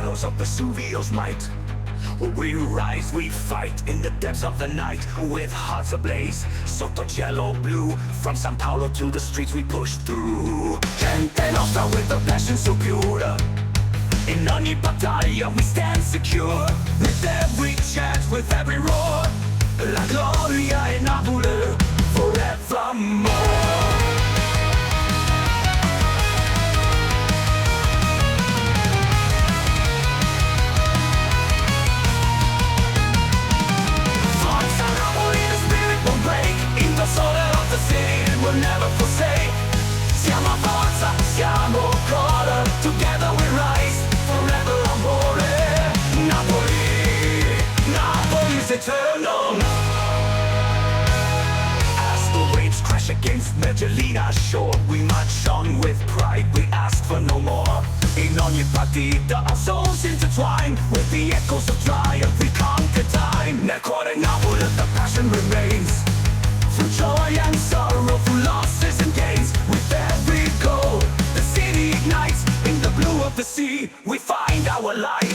bellows of Vesuvio's might. We rise, we fight in the depths of the night, with hearts ablaze, sotto cielo blu. From San Paolo to the streets we push through. Gente nostra with a passion so pure. In ogni battaglia we stand secure. With every chant, with every roar, la gloria in Napoli forevermore. We'll never forsake. Siamo forza, siamo color. Together we rise, forever amore. Napoli, Napoli's eternal. As the waves crash against Medellina's shore, we march on with pride, we ask for no more. In ogni partita our souls intertwine, with the echoes of triumph we conquer time. Nel cuore Napoli the passion remains, through joy and sorrow, through losses and gains. With every goal, the city ignites. In the blue of the sea, we find our light.